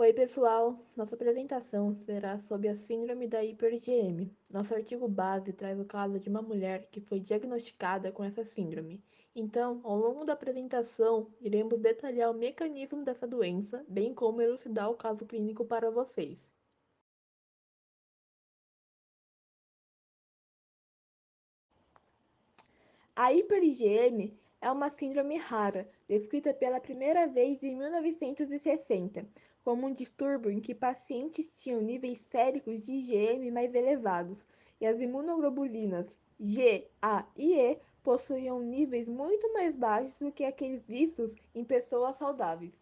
Oi, pessoal! Nossa apresentação será sobre a Síndrome da hiper-IgM. Nosso artigo base traz o caso de uma mulher que foi diagnosticada com essa síndrome. Então, ao longo da apresentação, iremos detalhar o mecanismo dessa doença, bem como elucidar o caso clínico para vocês. A hiper-IgM é uma síndrome rara, descrita pela primeira vez em 1960, como um distúrbio em que pacientes tinham níveis séricos de IgM mais elevados e as imunoglobulinas G, A e E possuíam níveis muito mais baixos do que aqueles vistos em pessoas saudáveis.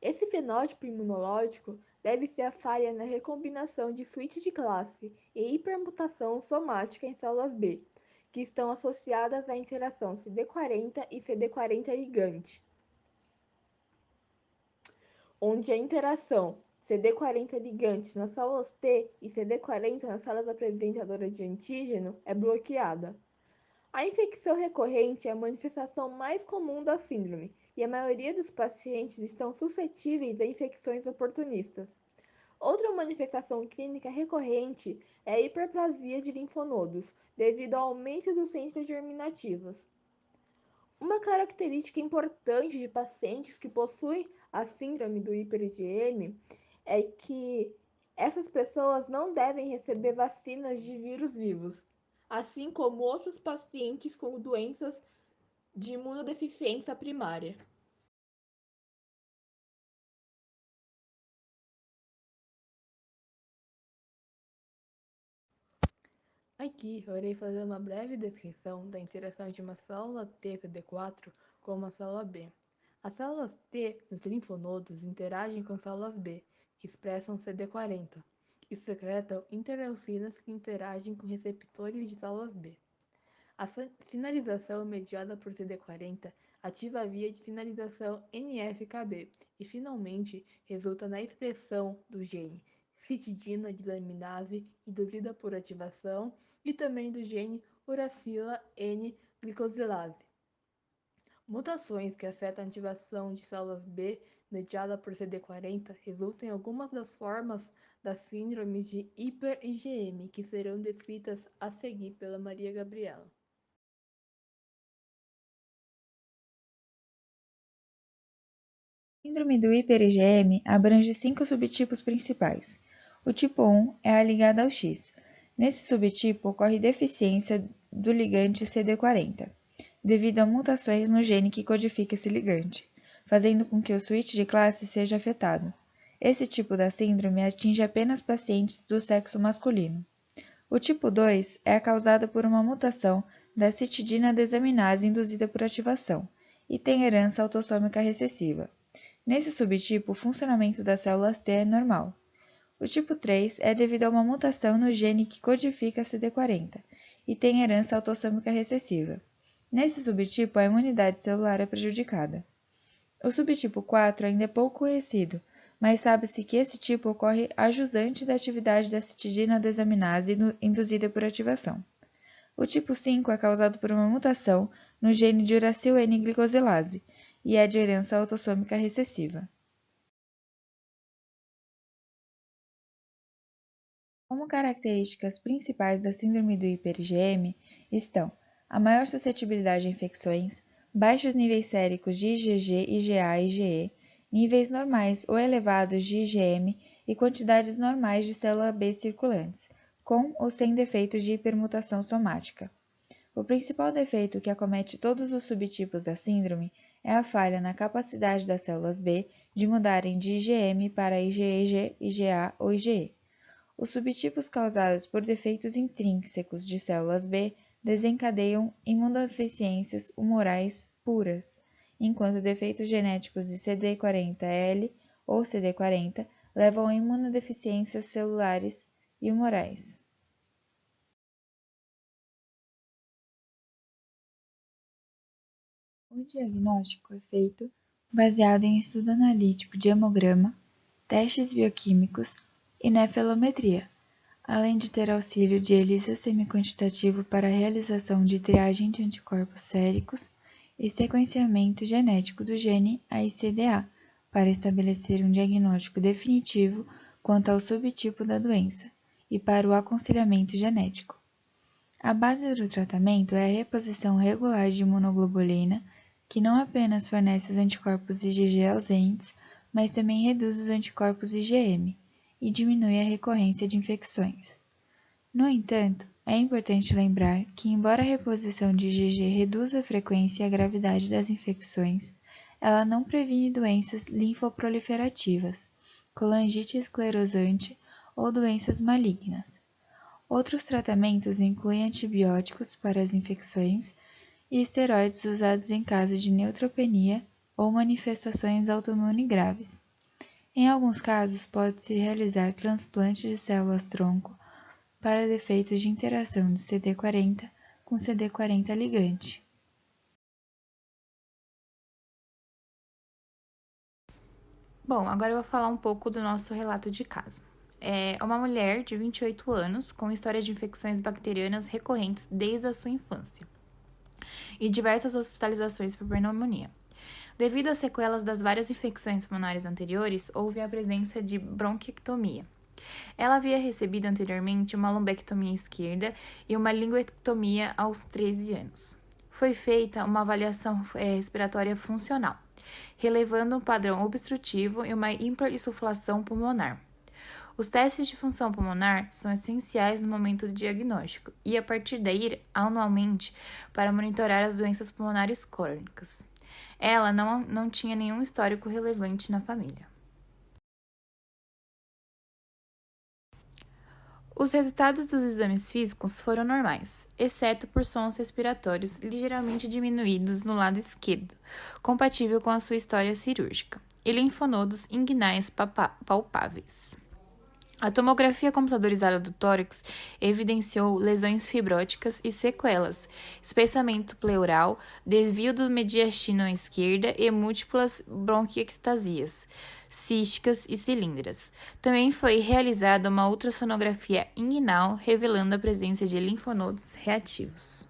Esse fenótipo imunológico deve-se à falha na recombinação de switch de classe e hipermutação somática em células B, que estão associadas à interação CD40 e CD40 ligante, onde a interação CD40 ligante nas células T e CD40 nas células apresentadoras de antígeno é bloqueada. A infecção recorrente é a manifestação mais comum da síndrome, e a maioria dos pacientes estão suscetíveis a infecções oportunistas. Outra manifestação clínica recorrente é a hiperplasia de linfonodos, devido ao aumento dos centros germinativos. Uma característica importante de pacientes que possuem a síndrome do hiper-IgM é que essas pessoas não devem receber vacinas de vírus vivos, assim como outros pacientes com doenças de imunodeficiência primária. Aqui eu irei fazer uma breve descrição da interação de uma célula T CD4 com uma célula B. As células T nos linfonodos interagem com células B, que expressam CD40, e secretam interleucinas que interagem com receptores de células B. A sinalização mediada por CD40 ativa a via de sinalização NF-κB e, finalmente, resulta na expressão do gene citidina de laminase induzida por ativação e também do gene uracila N-glicosilase. Mutações que afetam a ativação de células B mediada por CD40 resultam em algumas das formas das síndromes de hiper-IgM que serão descritas a seguir pela Maria Gabriela. A síndrome do hiper-IgM abrange 5 subtipos principais. O tipo 1 é a ligada ao X. Nesse subtipo ocorre deficiência do ligante CD40, devido a mutações no gene que codifica esse ligante, fazendo com que o switch de classe seja afetado. Esse tipo da síndrome atinge apenas pacientes do sexo masculino. O tipo 2 é causada por uma mutação da citidina desaminase induzida por ativação e tem herança autossômica recessiva. Nesse subtipo, o funcionamento das células T é normal. O tipo 3 é devido a uma mutação no gene que codifica CD40 e tem herança autossômica recessiva. Nesse subtipo, a imunidade celular é prejudicada. O subtipo 4 ainda é pouco conhecido, mas sabe-se que esse tipo ocorre ajusante da atividade da citidina desaminase induzida por ativação. O tipo 5 é causado por uma mutação no gene de uracil N-glicosilase e é de herança autossômica recessiva. Como características principais da síndrome do hiper-IgM estão a maior suscetibilidade a infecções, baixos níveis séricos de IgG, IgA e IgE, níveis normais ou elevados de IgM e quantidades normais de célula B circulantes, com ou sem defeitos de hipermutação somática. O principal defeito que acomete todos os subtipos da síndrome é a falha na capacidade das células B de mudarem de IgM para IgG, IgA ou IgE. Os subtipos causados por defeitos intrínsecos de células B desencadeiam imunodeficiências humorais puras, enquanto defeitos genéticos de CD40L ou CD40 levam a imunodeficiências celulares e humorais. O diagnóstico é feito baseado em estudo analítico de hemograma, testes bioquímicos e nefelometria, além de ter auxílio de ELISA semiquantitativo para a realização de triagem de anticorpos séricos e sequenciamento genético do gene AICDA para estabelecer um diagnóstico definitivo quanto ao subtipo da doença e para o aconselhamento genético. A base do tratamento é a reposição regular de imunoglobulina, que não apenas fornece os anticorpos IgG ausentes, mas também reduz os anticorpos IgM e diminui a recorrência de infecções. No entanto, é importante lembrar que, embora a reposição de IgG reduza a frequência e a gravidade das infecções, ela não previne doenças linfoproliferativas, colangite esclerosante ou doenças malignas. Outros tratamentos incluem antibióticos para as infecções e esteroides usados em caso de neutropenia ou manifestações autoimunes graves. Em alguns casos, pode-se realizar transplante de células-tronco para defeitos de interação de CD40 com CD40 ligante. Bom, agora eu vou falar um pouco do nosso relato de caso. É uma mulher de 28 anos com história de infecções bacterianas recorrentes desde a sua infância e diversas hospitalizações por pneumonia. Devido às sequelas das várias infecções pulmonares anteriores, houve a presença de bronquiectomia. Ela havia recebido anteriormente uma lumbectomia esquerda e uma linguectomia aos 13 anos. Foi feita uma avaliação respiratória funcional, relevando um padrão obstrutivo e uma hiperinsuflação pulmonar. Os testes de função pulmonar são essenciais no momento do diagnóstico e, a partir daí, anualmente, para monitorar as doenças pulmonares crônicas. Ela não tinha nenhum histórico relevante na família. Os resultados dos exames físicos foram normais, exceto por sons respiratórios ligeiramente diminuídos no lado esquerdo, compatível com a sua história cirúrgica, e linfonodos inguinais palpáveis. A tomografia computadorizada do tórax evidenciou lesões fibróticas e sequelas, espessamento pleural, desvio do mediastino à esquerda e múltiplas bronquiectasias císticas e cilíndricas. Também foi realizada uma ultrassonografia inguinal, revelando a presença de linfonodos reativos.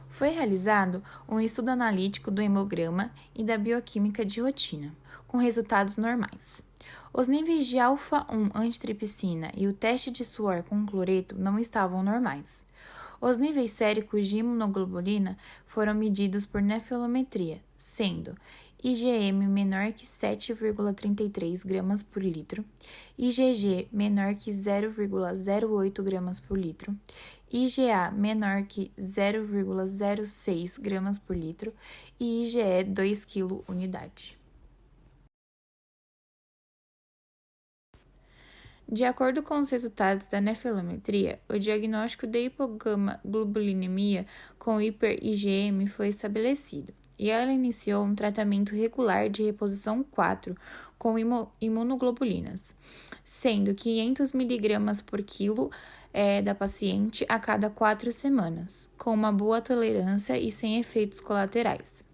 Foi realizado um estudo analítico do hemograma e da bioquímica de rotina, com resultados normais. Os níveis de alfa-1 antitripsina e o teste de suor com cloreto não estavam normais. Os níveis séricos de imunoglobulina foram medidos por nefilometria, sendo IgM menor que 7,33 gramas por litro, IgG menor que 0,08 gramas por litro, IgA menor que 0,06 gramas por litro e IgE 2 kg unidade. De acordo com os resultados da nefilometria, o diagnóstico de hipogama-globulinemia com hiper-IgM foi estabelecido, e ela iniciou um tratamento regular de reposição 4 com imunoglobulinas, sendo 500 mg por quilo da paciente a cada 4 semanas, com uma boa tolerância e sem efeitos colaterais.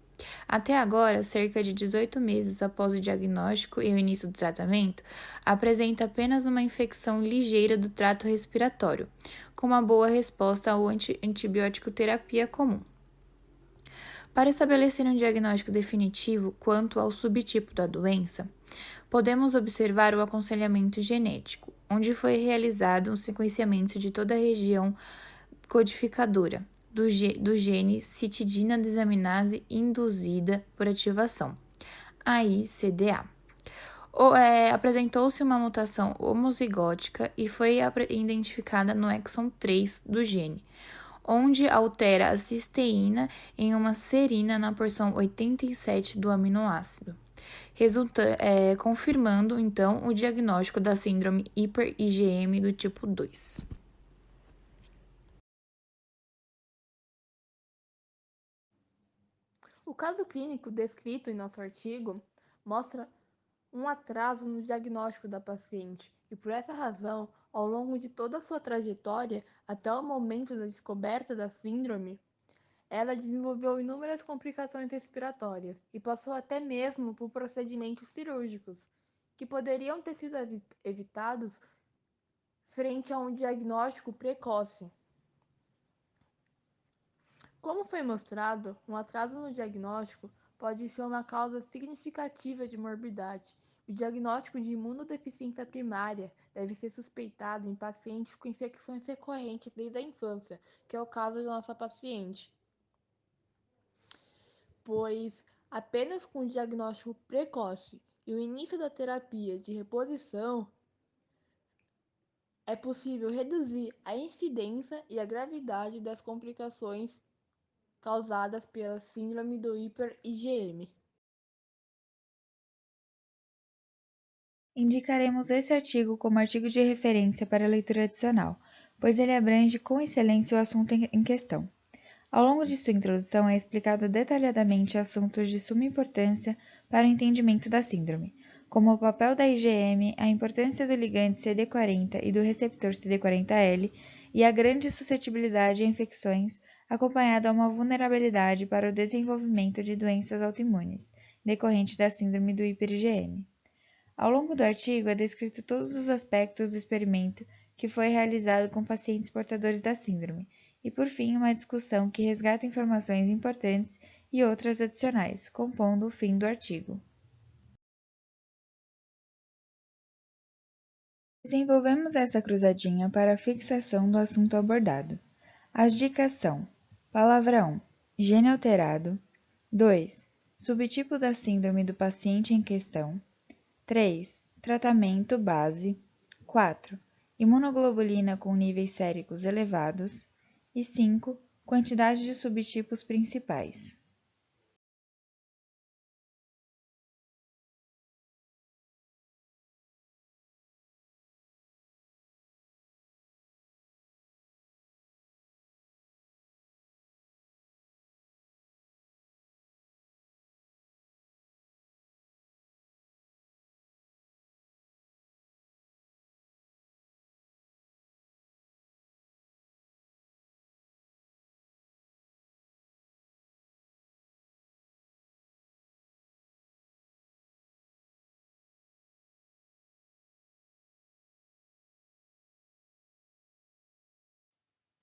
Até agora, cerca de 18 meses após o diagnóstico e o início do tratamento, apresenta apenas uma infecção ligeira do trato respiratório, com uma boa resposta ao antibiótico terapia comum. Para estabelecer um diagnóstico definitivo quanto ao subtipo da doença, podemos observar o aconselhamento genético, onde foi realizado um sequenciamento de toda a região codificadora do gene citidina desaminase induzida por ativação, AICDA. Apresentou-se uma mutação homozigótica e foi identificada no exon 3 do gene, onde altera a cisteína em uma serina na porção 87 do aminoácido, confirmando então o diagnóstico da síndrome hiper-IgM do tipo 2. O caso clínico descrito em nosso artigo mostra um atraso no diagnóstico da paciente e, por essa razão, ao longo de toda a sua trajetória até o momento da descoberta da síndrome, ela desenvolveu inúmeras complicações respiratórias e passou até mesmo por procedimentos cirúrgicos que poderiam ter sido evitados frente a um diagnóstico precoce. Como foi mostrado, um atraso no diagnóstico pode ser uma causa significativa de morbidade. O diagnóstico de imunodeficiência primária deve ser suspeitado em pacientes com infecções recorrentes desde a infância, que é o caso da nossa paciente, pois apenas com o diagnóstico precoce e o início da terapia de reposição é possível reduzir a incidência e a gravidade das complicações causadas pela síndrome do hiper-IgM. Indicaremos esse artigo como artigo de referência para leitura adicional, pois ele abrange com excelência o assunto em questão. Ao longo de sua introdução é explicado detalhadamente assuntos de suma importância para o entendimento da síndrome, como o papel da IgM, a importância do ligante CD40 e do receptor CD40L e a grande suscetibilidade a infecções, acompanhada a uma vulnerabilidade para o desenvolvimento de doenças autoimunes, decorrente da síndrome do hiper-IgM. Ao longo do artigo é descrito todos os aspectos do experimento que foi realizado com pacientes portadores da síndrome, e por fim uma discussão que resgata informações importantes e outras adicionais, compondo o fim do artigo. Desenvolvemos essa cruzadinha para a fixação do assunto abordado. As dicas são: palavra 1, gene alterado; 2, subtipo da síndrome do paciente em questão; 3, tratamento base; 4, imunoglobulina com níveis séricos elevados; e 5, quantidade de subtipos principais.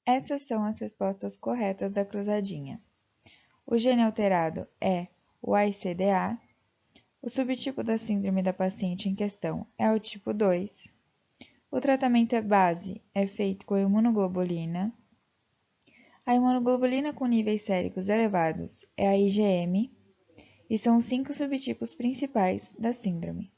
Essas são as respostas corretas da cruzadinha. O gene alterado é o AICDA, o subtipo da síndrome da paciente em questão é o tipo 2, o tratamento base é feito com imunoglobulina, a imunoglobulina com níveis séricos elevados é a IgM, e são os 5 subtipos principais da síndrome.